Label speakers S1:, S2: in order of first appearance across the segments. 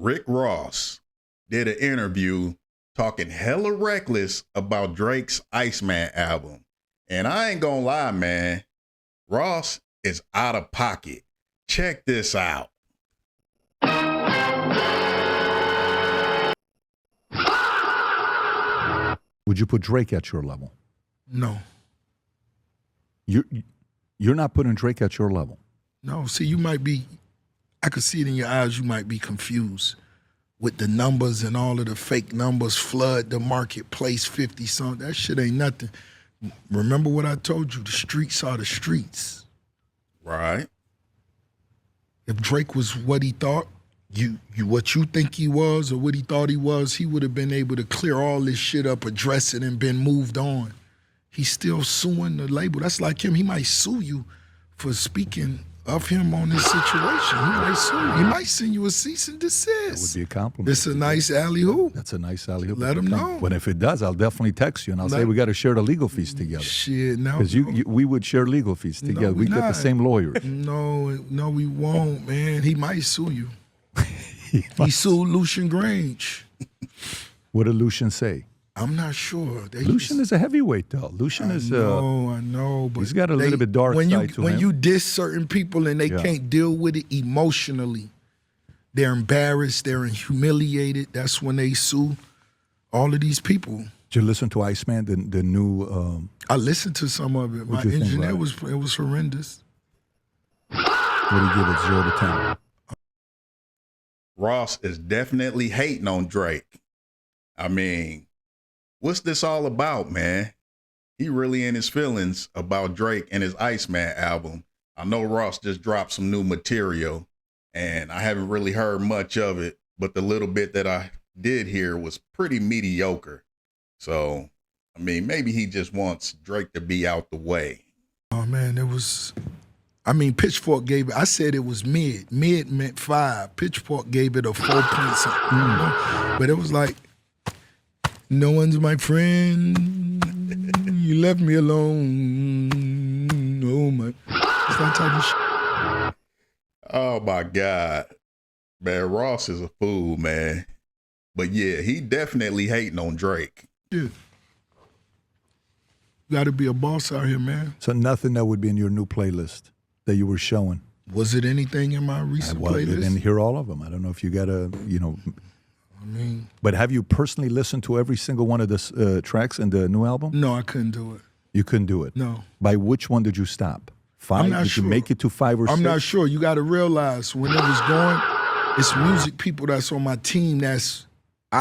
S1: Rick Ross did an interview talking hella reckless about Drake's Iceman album. And I ain't gonna lie, man, Ross is out of pocket. Check this out.
S2: Would you put Drake at your level?
S3: No.
S2: You're not putting Drake at your level.
S3: No, see, you might be, I could see it in your eyes, you might be confused with the numbers and all of the fake numbers flood the marketplace, 50 something. That shit ain't nothing. Remember what I told you, the streets are the streets.
S1: Right.
S3: If Drake was what he thought, what you think he was or what he thought he was, he would have been able to clear all this shit up, address it, and been moved on. He's still suing the label. That's like him. He might sue you for speaking of him on this situation. He might sue you. He might send you a cease and desist.
S2: That would be a compliment.
S3: It's a nice alley-oop.
S2: That's a nice alley-oop.
S3: Let him know.
S2: But if it does, I'll definitely text you and I'll say we got to share the legal fees together.
S3: Shit, no.
S2: Because we would share legal fees together.
S3: No,
S2: we get the same lawyers.
S3: No, we won't, man. He might sue you. He sued Lucian Grange.
S2: What did Lucian say?
S3: I'm not sure.
S2: Lucian is a heavyweight, though. Lucian is.
S3: I know, but
S2: he's got a little bit dark side to him.
S3: When you diss certain people and they can't deal with it emotionally, they're embarrassed, they're humiliated. That's when they sue all of these people.
S2: Did you listen to Iceman, the new?
S3: I listened to some of it. My engineer it was horrendous.
S2: What do you give it, 0 to 10?
S1: Ross is definitely hating on Drake. I mean, what's this all about, man? He really in his feelings about Drake and his Iceman album. I know Ross just dropped some new material, and I haven't really heard much of it, but the little bit that I did hear was pretty mediocre. So, I mean, maybe he just wants Drake to be out the way.
S3: Oh, man, it was... I mean, Pitchfork gave it, I said it was mid. Mid meant 5. Pitchfork gave it a 4 point something. You know? But it was like, no one's my friend. You left me alone. Oh, my. It's that type of shit.
S1: Oh, my God. Man, Ross is a fool, man. But, yeah, he definitely hating on Drake.
S3: Yeah. You got to be a boss out here, man.
S2: So nothing that would be in your new playlist that you were showing.
S3: Was it anything in my recent playlist?
S2: I didn't hear all of them. I don't know if you got a,
S3: I mean.
S2: But have you personally listened to every single one of the tracks in the new album?
S3: No, I couldn't do it.
S2: You couldn't do it?
S3: No.
S2: By which one did you stop? 5?
S3: I'm not
S2: did
S3: sure.
S2: You make it to 5 or 6?
S3: I'm not sure. You got to realize when it was going, it's music people that's on my team I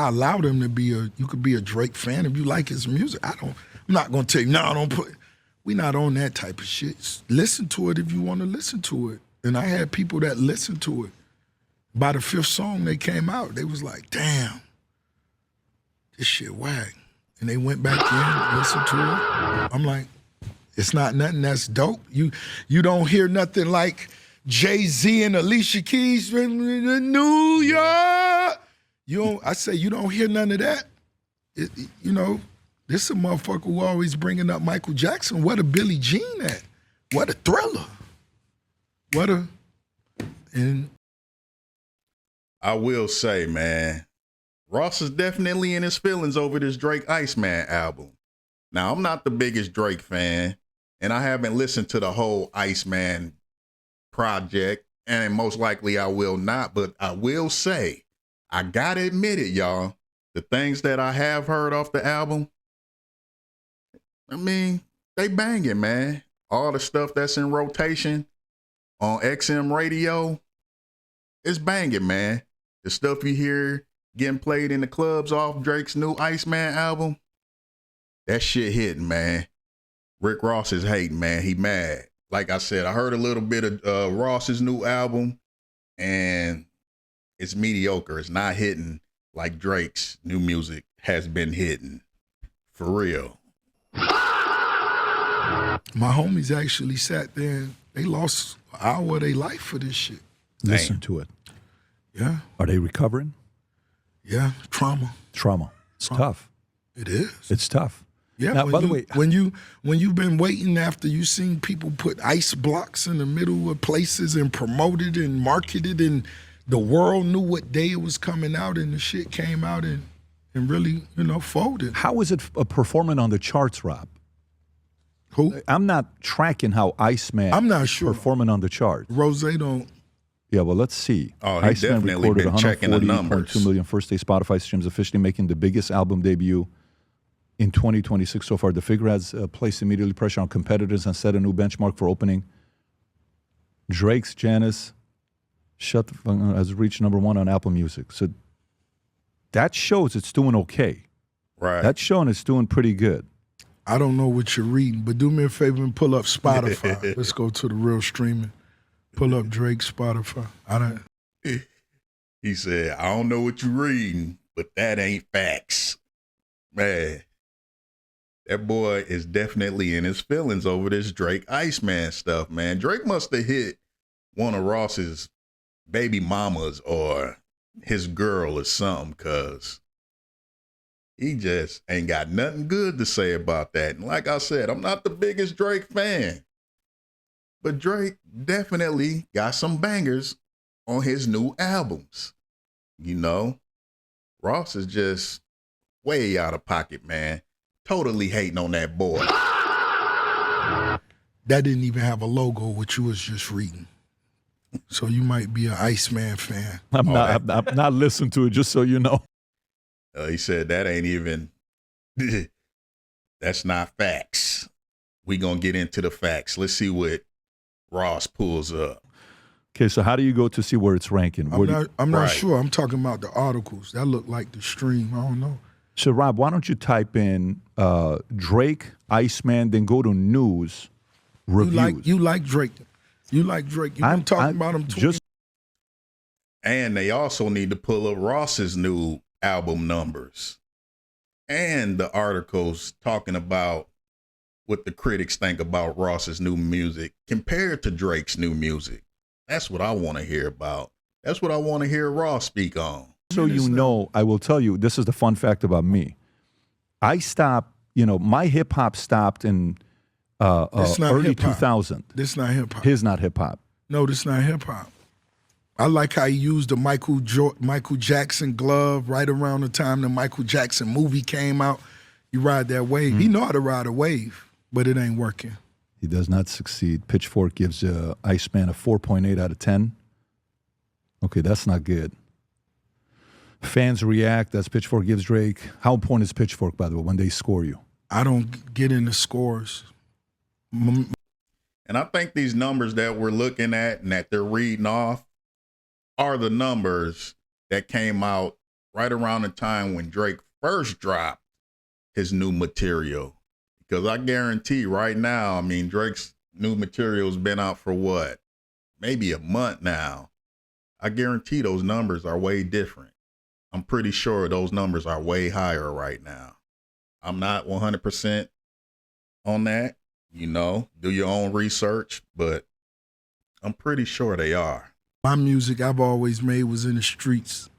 S3: allow them to be you could be a Drake fan if you like his music. I'm not going to tell you, no, don't put it. We're not on that type of shit. Listen to it if you want to listen to it. And I had people that listened to it. By the 5th song they came out, they was like, damn, this shit whack. And they went back in, listened to it. I'm like, it's not nothing that's dope. You don't hear nothing like Jay-Z and Alicia Keys in New York. I say you don't hear none of that. This a motherfucker who always bringing up Michael Jackson. What a Billie Jean at? What a Thriller? And
S1: I will say, man, Ross is definitely in his feelings over this Drake Iceman album. Now, I'm not the biggest Drake fan, and I haven't listened to the whole Iceman project, and most likely I will not, but I will say, I gotta admit it, y'all, the things that I have heard off the album, I mean, they banging, man. All the stuff that's in rotation on XM radio, it's banging, man. The stuff you hear getting played in the clubs off Drake's new Iceman album, that shit hitting, man. Rick Ross is hating, man. He mad. Like I said, I heard a little bit of Ross's new album, and it's mediocre. It's not hitting like Drake's new music has been hitting. For real.
S3: My homies actually sat there and they lost an hour of their life for this shit.
S2: Listen to it.
S3: Yeah.
S2: Are they recovering?
S3: Yeah. Trauma.
S2: It's tough.
S3: It is.
S2: It's tough.
S3: Yeah.
S2: Now, by the way,
S3: when you've been waiting after you seen people put ice blocks in the middle of places and promoted and marketed and the world knew what day it was coming out, and the shit came out and really, folded.
S2: How is it performing on the charts, Rob?
S3: Who?
S2: I'm not tracking how Iceman
S3: I'm not sure.
S2: performing on the chart.
S3: Rose don't.
S2: Yeah, well, let's see.
S1: Oh, he
S2: Iceman
S1: definitely
S2: recorded
S1: been checking the numbers.
S2: 140.2 million first-day Spotify streams, officially making the biggest album debut in 2026 so far. The figure has placed immediately pressure on competitors and set a new benchmark for opening. Drake's Janice has reached #1 on Apple Music. So that shows it's doing okay.
S1: Right.
S2: That's showing it's doing pretty good.
S3: I don't know what you're reading, but do me a favor and pull up Spotify. Let's go to the real streaming. Pull up Drake's Spotify.
S1: He said, I don't know what you're reading, but that ain't facts. Man, that boy is definitely in his feelings over this Drake Iceman stuff, man. Drake must have hit one of Ross's baby mamas or his girl or something, because he just ain't got nothing good to say about that. And like I said, I'm not the biggest Drake fan, but Drake definitely got some bangers on his new albums. Ross is just way out of pocket, man. Totally hating on that boy.
S3: That didn't even have a logo, what you was just reading. So you might be an Iceman fan.
S2: I'm not listening to it, just so you know.
S1: He said that ain't even, that's not facts. We gonna get into the facts. Let's see what Ross pulls up.
S2: Okay, so how do you go to see where it's ranking?
S3: I'm not sure. I'm talking about the articles. That look like the stream. I don't know.
S2: So, Rob, why don't you type in Drake, Iceman, then go to news, reviews.
S3: You like Drake. You've been talking about him too.
S1: And they also need to pull up Ross's new album numbers and the articles talking about what the critics think about Ross's new music compared to Drake's new music. That's what I want to hear about. That's what I want to hear Ross speak on.
S2: So I will tell you, this is the fun fact about me. I stopped, my hip-hop stopped in early 2000.
S3: This not hip-hop.
S2: His not hip-hop.
S3: No, this not hip-hop. I like how he used the Michael Jackson glove right around the time the Michael Jackson movie came out. You ride that wave. He know how to ride a wave, but it ain't working.
S2: He does not succeed. Pitchfork gives Iceman a 4.8 out of 10. Okay, that's not good. Fans react. That's Pitchfork gives Drake. How important is Pitchfork, by the way, when they score you?
S3: I don't get into scores.
S1: And I think these numbers that we're looking at and that they're reading off are the numbers that came out right around the time when Drake first dropped his new material. Because I guarantee right now, Drake's new material has been out for what? Maybe a month now. I guarantee those numbers are way different. I'm pretty sure those numbers are way higher right now. I'm not 100% on that. Do your own research, but I'm pretty sure they are.
S3: My music I've always made was in the streets.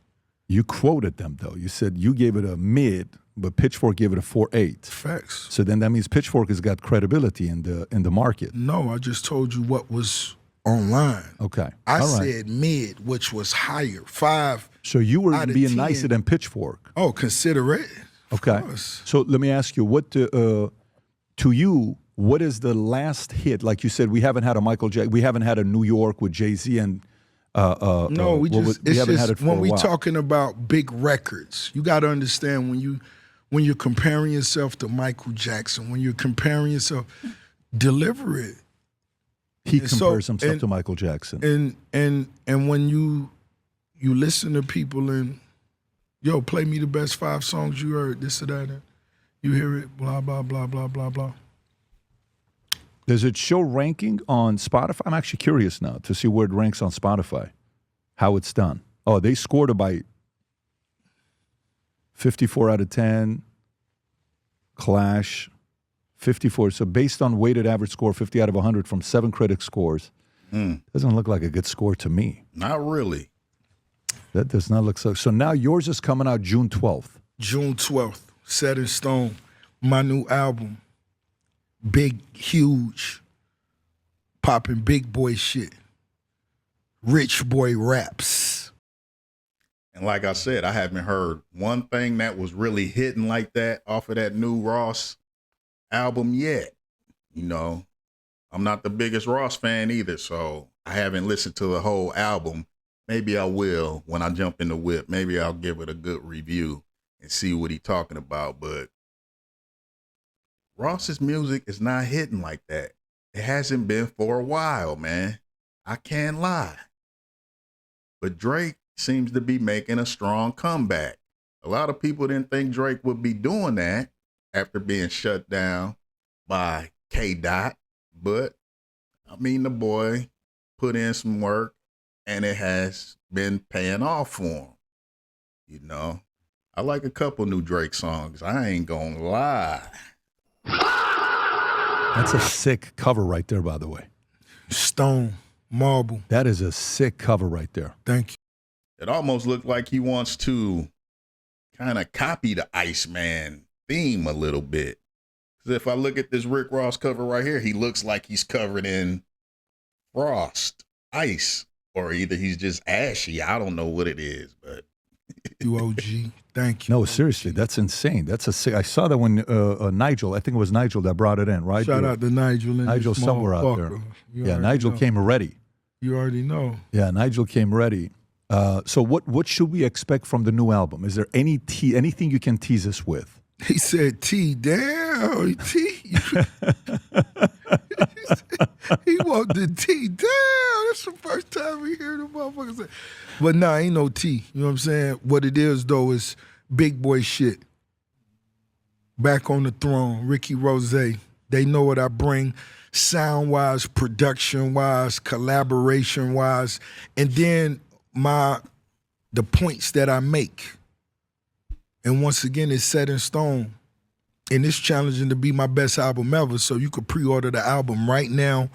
S2: You quoted them, though. You said you gave it a mid, but Pitchfork gave it a 4.8.
S3: Facts.
S2: So then that means Pitchfork has got credibility in the market.
S3: No, I just told you what was online.
S2: Okay.
S3: I said mid, which was higher. 5.
S2: So you were being
S3: 10.
S2: nicer than Pitchfork.
S3: Oh, consider it.
S2: Okay. So let me ask you, to you, what is the last hit? Like you said, we haven't had a Michael Jackson. We haven't had a New York with Jay-Z and
S3: no, we haven't had it for
S2: when
S3: we talking about big records. You got to understand when you're comparing yourself to Michael Jackson, when you're comparing yourself, deliver it.
S2: He compares himself to Michael Jackson.
S3: And when you listen to people and play me the best 5 songs you heard, this or that, and you hear it, blah blah blah blah blah blah.
S2: Does it show ranking on Spotify? I'm actually curious now to see where it ranks on Spotify, how it's done. Oh, they scored it by 54 out of 10. Clash, 54. So based on weighted average score, 50 out of 100 from 7 critic scores. Doesn't look like a good score to me.
S1: Not really.
S2: That does not look so. So now yours is coming out June 12th.
S3: June 12th, set in stone. My new album. Big, huge, popping big boy shit. Rich boy raps.
S1: And like I said, I haven't heard one thing that was really hitting like that off of that new Ross album yet. You know, I'm not the biggest Ross fan either, so I haven't listened to the whole album. Maybe I will when I jump in the whip. Maybe I'll give it a good review and see what he's talking about. But Ross's music is not hitting like that. It hasn't been for a while, man. I can't lie. But Drake seems to be making a strong comeback. A lot of people didn't think Drake would be doing that after being shut down by K.Dot. But, I mean, the boy put in some work, and it has been paying off for him. You know, I like a couple new Drake songs. I ain't gonna lie.
S2: That's a sick cover right there, by the way.
S3: Stone, marble.
S2: That is a sick cover right there.
S3: Thank you.
S1: It almost looked like he wants to kind of copy the Iceman theme a little bit. Because if I look at this Rick Ross cover right here, he looks like he's covered in frost, ice, or either he's just ashy. I don't know what it is, but
S3: You OG. Thank you.
S2: No, seriously, that's insane. That's a sick. I saw that when Nigel, I think it was Nigel that brought it in, right?
S3: Shout out to Nigel.
S2: Nigel somewhere out there. Yeah, Nigel came ready.
S3: You already know.
S2: Yeah, Nigel came ready. So what should we expect from the new album? Is there anything you can tease us with?
S3: He said T. Damn, T. He walked the T. Damn, that's the first time we hear the motherfucker say. But nah, ain't no T. You know what I'm saying? What it is, though, is big boy shit. Back on the throne, Ricky Rose. They know what I bring, sound-wise, production-wise, collaboration-wise, and then the points that I make. And once again, it's set in stone. And it's challenging to be my best album ever. So you could pre-order the album right now,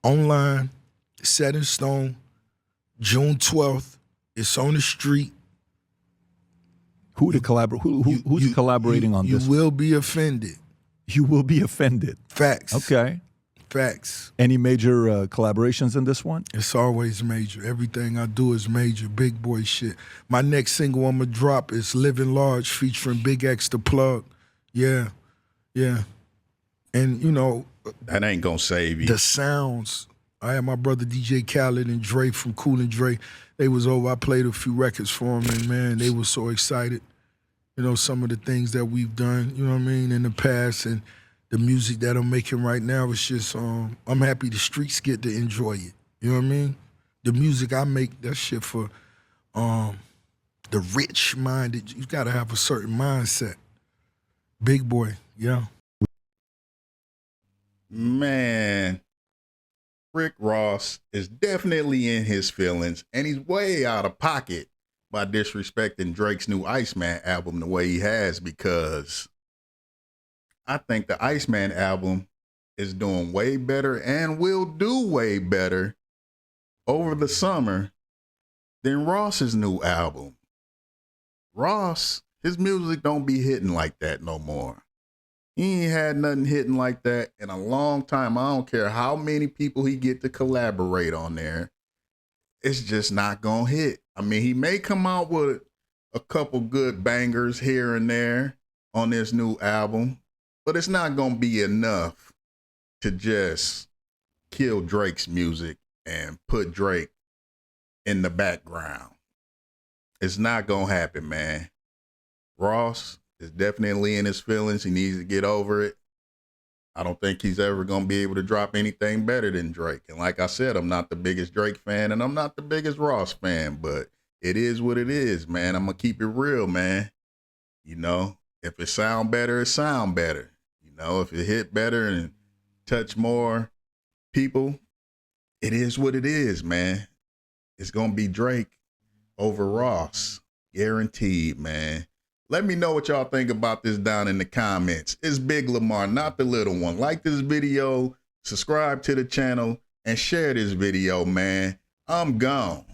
S3: online, set in stone, June 12th. It's on the street.
S2: Who's collaborating on this?
S3: You will be offended.
S2: You will be offended.
S3: Facts.
S2: Okay.
S3: Facts.
S2: Any major collaborations in this one?
S3: It's always major. Everything I do is major. Big boy shit. My next single I'm going to drop is Living Large featuring Big X the Plug. Yeah. Yeah. And, you know.
S1: That ain't going to save you.
S3: The sounds. I had my brother DJ Khaled and Dre from Cool and Dre. They was over. I played a few records for them, and, man, they were so excited. You know, some of the things that we've done, you know what I mean, in the past, and the music that I'm making right now is just, I'm happy the streets get to enjoy it. You know what I mean? The music I make, that shit for the rich-minded. You got to have a certain mindset. Big boy, yeah.
S1: Man, Rick Ross is definitely in his feelings, and he's way out of pocket by disrespecting Drake's new Iceman album the way he has, because I think the Iceman album is doing way better and will do way better over the summer than Ross's new album. Ross, his music don't be hitting like that no more. He ain't had nothing hitting like that in a long time. I don't care how many people he get to collaborate on there. It's just not gonna hit. I mean, he may come out with a couple good bangers here and there on this new album, but it's not gonna be enough to just kill Drake's music and put Drake in the background. It's not gonna happen, man. Ross is definitely in his feelings. He needs to get over it. I don't think he's ever going to be able to drop anything better than Drake. And like I said, I'm not the biggest Drake fan and I'm not the biggest Ross fan, but it is what it is, man. I'm going to keep it real, man. You know, if it sound better, it sound better. You know, if it hit better and touch more people, it is what it is, man. It's going to be Drake over Ross. Guaranteed, man. Let me know what y'all think about this down in the comments. It's Big Lamar, not the little one. Like this video, subscribe to the channel, and share this video, man. I'm gone.